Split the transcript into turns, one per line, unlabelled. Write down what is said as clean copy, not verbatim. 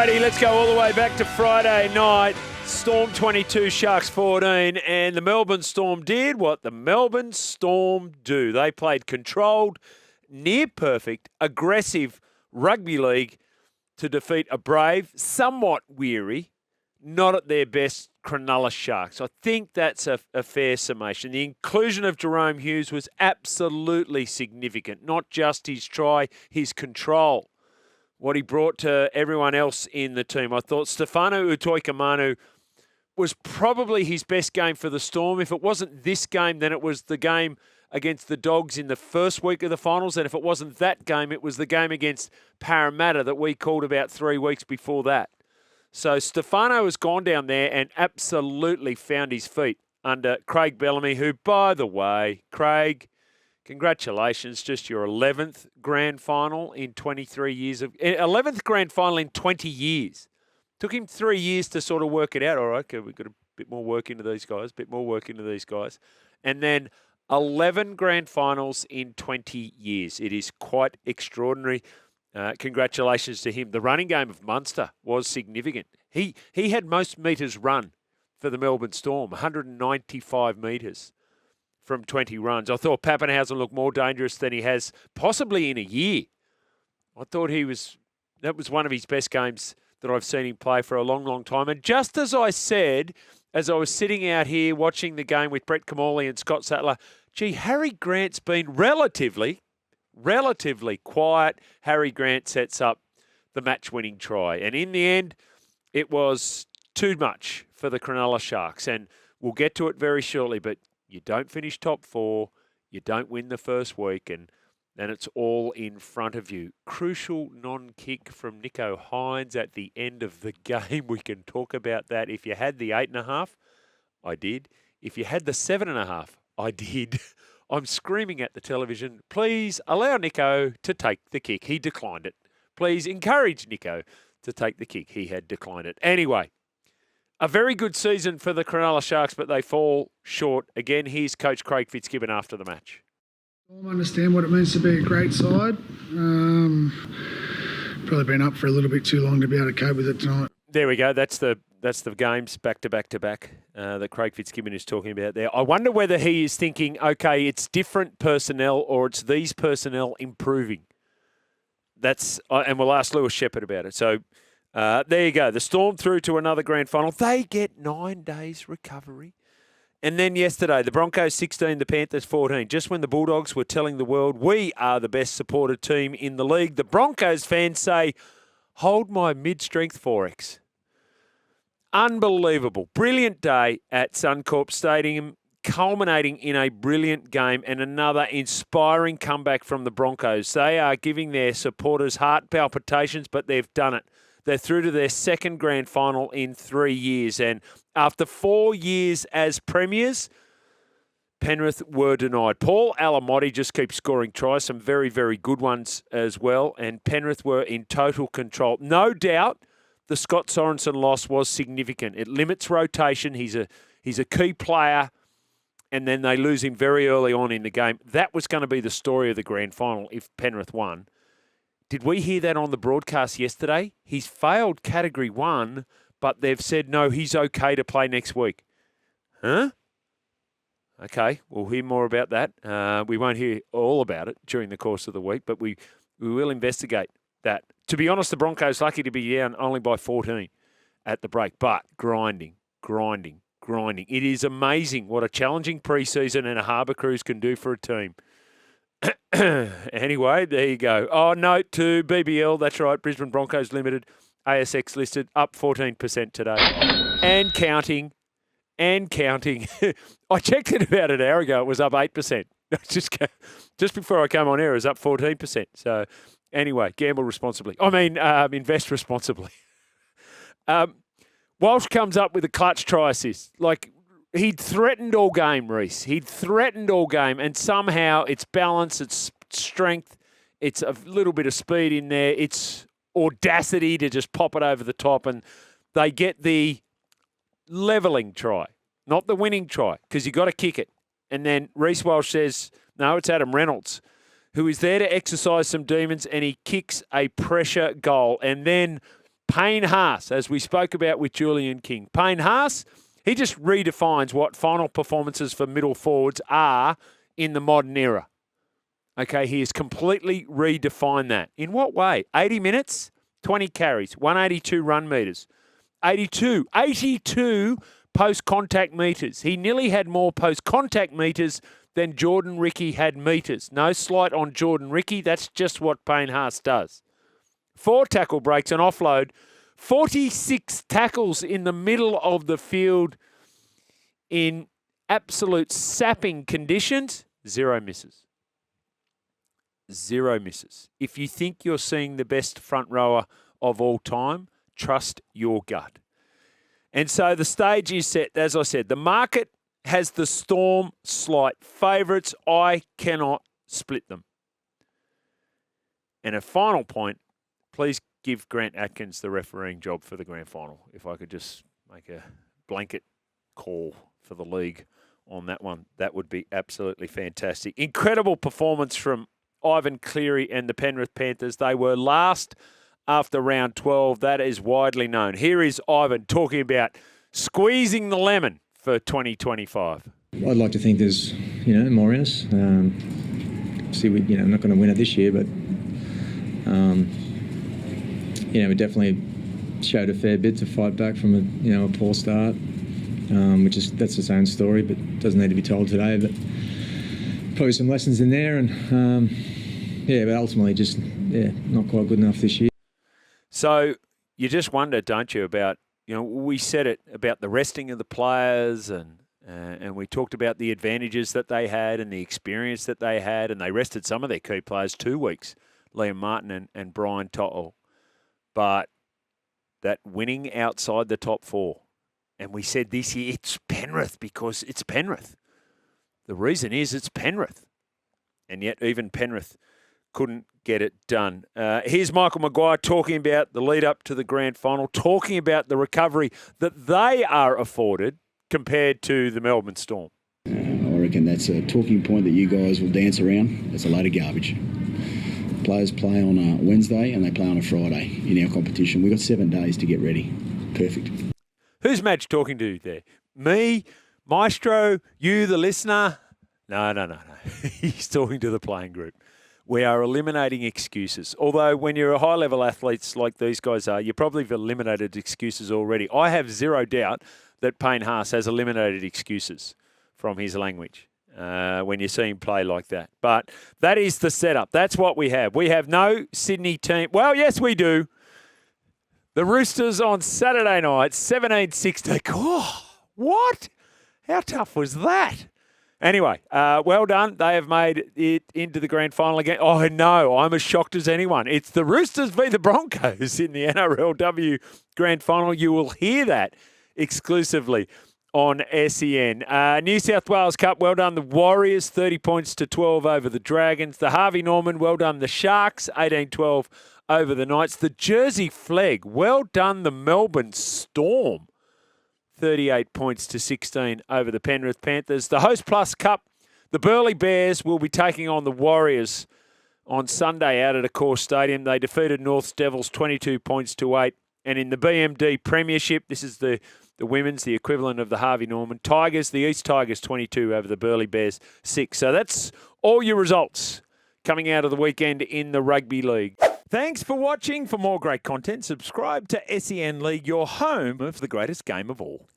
righty, let's go all the way back to Friday night. Storm 22, Sharks 14, and the Melbourne Storm did what the Melbourne Storm do. They played controlled, near perfect, aggressive rugby league to defeat a brave, somewhat weary, not at their best Cronulla Sharks. I think that's a fair summation. The inclusion of Jerome Hughes was absolutely significant, not just his try, his control, what he brought to everyone else in the team. I thought Stefano Utoikamanu was probably his best game for the Storm. If it wasn't this game, then it was the game against the Dogs in the first week of the finals. And if it wasn't that game, it was the game against Parramatta that we called about 3 weeks before that. So Stefano has gone down there and absolutely found his feet under Craig Bellamy, who, by the way, Craig, congratulations, just your 11th grand final in 23 years. 11th grand final in 20 years. Took him 3 years to sort of work it out. All right, okay, we've got a bit more work into these guys, And then 11 grand finals in 20 years. It is quite extraordinary. Congratulations to him. The running game of Munster was significant. He had most metres run for the Melbourne Storm, 195 metres from 20 runs. I thought Pappenhausen looked more dangerous than he has possibly in a year. I thought that was one of his best games that I've seen him play for a long, long time. And just as I said, as I was sitting out here watching the game with Brett Kamali and Scott Sattler, gee, Harry Grant's been relatively quiet. Harry Grant sets up the match-winning try. And in the end, it was too much for the Cronulla Sharks. And we'll get to it very shortly, but you don't finish top four, you don't win the first week, and it's all in front of you. Crucial non-kick from Nico Hines at the end of the game. We can talk about that. If you had the 8.5, I did. If you had the 7.5, I did. I'm screaming at the television, please allow Nico to take the kick. He declined it. Please encourage Nico to take the kick. He had declined it. Anyway, a very good season for the Cronulla Sharks, but they fall short. Again, here's Coach Craig Fitzgibbon after the match.
I understand what it means to be a great side. Probably been up for a little bit too long to be able to cope with it tonight.
There we go. That's the games back to back that Craig Fitzgibbon is talking about there. I wonder whether he is thinking, okay, it's different personnel or it's these personnel improving. And we'll ask Lewis Shepherd about it. So there you go. The Storm through to another grand final. They get 9 days recovery. And then yesterday, the Broncos 16, the Panthers 14. Just when the Bulldogs were telling the world we are the best supported team in the league, the Broncos fans say, hold my mid-strength Forex. Unbelievable. Brilliant day at Suncorp Stadium, culminating in a brilliant game and another inspiring comeback from the Broncos. They are giving their supporters heart palpitations, but they've done it. They're through to their second grand final in 3 years. And after 4 years as premiers, Penrith were denied. Paul Alamotti just keeps scoring tries, some very, very good ones as well. And Penrith were in total control. No doubt the Scott Sorensen loss was significant. It limits rotation. He's a key player. And then they lose him very early on in the game. That was going to be the story of the grand final if Penrith won. Did we hear that on the broadcast yesterday? He's failed Category 1, but they've said, no, he's okay to play next week. Huh? Okay, we'll hear more about that. We won't hear all about it during the course of the week, but we will investigate that. To be honest, the Broncos lucky to be down only by 14 at the break, but grinding. It is amazing what a challenging preseason and a harbour cruise can do for a team. Anyway, there you go. Oh, note to BBL, that's right, Brisbane Broncos Limited, ASX listed, up 14% today. And counting. I checked it about an hour ago, it was up 8%. Just before I came on air, it was up 14%. So anyway, gamble responsibly. Invest responsibly. Walsh comes up with a clutch try assist. He'd threatened all game, Reece. And somehow it's balance, it's strength, it's a little bit of speed in there, it's audacity to just pop it over the top, and they get the levelling try, not the winning try, because you got to kick it. And then Reece Walsh says, no, it's Adam Reynolds, who is there to exercise some demons, and he kicks a pressure goal. And then Payne Haas, as we spoke about with Julian King. Payne Haas, he just redefines what final performances for middle forwards are in the modern era. Okay, he has completely redefined that. In what way? 80 minutes, 20 carries, 182 run meters, 82 post-contact meters. He nearly had more post-contact meters than Jordan Ricky had meters. No slight on Jordan Ricky. That's just what Payne Haas does. 4 tackle breaks, an offload, 46 tackles in the middle of the field in absolute sapping conditions, 0 misses. 0 misses. If you think you're seeing the best front rower of all time, trust your gut. And so the stage is set. As I said, the market has the Storm slight favourites. I cannot split them. And a final point, please give Grant Atkins the refereeing job for the grand final. If I could just make a blanket call for the league on that one, that would be absolutely fantastic. Incredible performance from Ivan Cleary and the Penrith Panthers. They were last after round 12. That is widely known. Here is Ivan talking about squeezing the lemon for 2025.
I'd like to think there's, more in us. Obviously, I'm not going to win it this year, but we definitely showed a fair bit to fight back from a poor start, that's its own story, but doesn't need to be told today. But probably some lessons in there, and but ultimately just not quite good enough this year.
So you just wonder, don't you, about we said it about the resting of the players, and we talked about the advantages that they had and the experience that they had, and they rested some of their key players 2 weeks, Liam Martin and Brian Tottle. But that winning outside the top 4, and we said this year it's Penrith because it's Penrith. The reason is it's Penrith, and yet even Penrith couldn't get it done. Here's Michael Maguire talking about the lead up to the grand final, talking about the recovery that they are afforded compared to the Melbourne Storm.
I reckon that's a talking point that you guys will dance around. That's a load of garbage. Players play on a Wednesday and they play on a Friday in our competition. We've got 7 days to get ready. Perfect.
Who's Madge talking to there? Me, Maestro, you, the listener? No. He's talking to the playing group. We are eliminating excuses. Although when you're a high-level athletes like these guys are, you probably have eliminated excuses already. I have zero doubt that Payne Haas has eliminated excuses from his language when you see him play like that. But that is the setup. That's what we have. We have no Sydney team. Well, yes, we do. The Roosters on Saturday night, 17-16. Oh, what? How tough was that? Anyway, well done. They have made it into the grand final again. Oh, no, I'm as shocked as anyone. It's the Roosters v the Broncos in the NRLW grand final. You will hear that exclusively on SEN. New South Wales Cup, well done. The Warriors, 30 points to 12 over the Dragons. The Harvey Norman, well done. The Sharks, 18-12 over the Knights. The Jersey Flegg, well done. The Melbourne Storm, 38 points to 16 over the Penrith Panthers. The Host Plus Cup, the Burleigh Bears will be taking on the Warriors on Sunday out at Accor Stadium. They defeated North's Devils 22 points to 8. And in the BMD Premiership, this is the women's, the equivalent of the Harvey Norman. Tigers, the East Tigers 22 over the Burleigh Bears 6. So that's all your results coming out of the weekend in the Rugby League. Thanks for watching. For more great content, subscribe to SEN League, your home of the greatest game of all.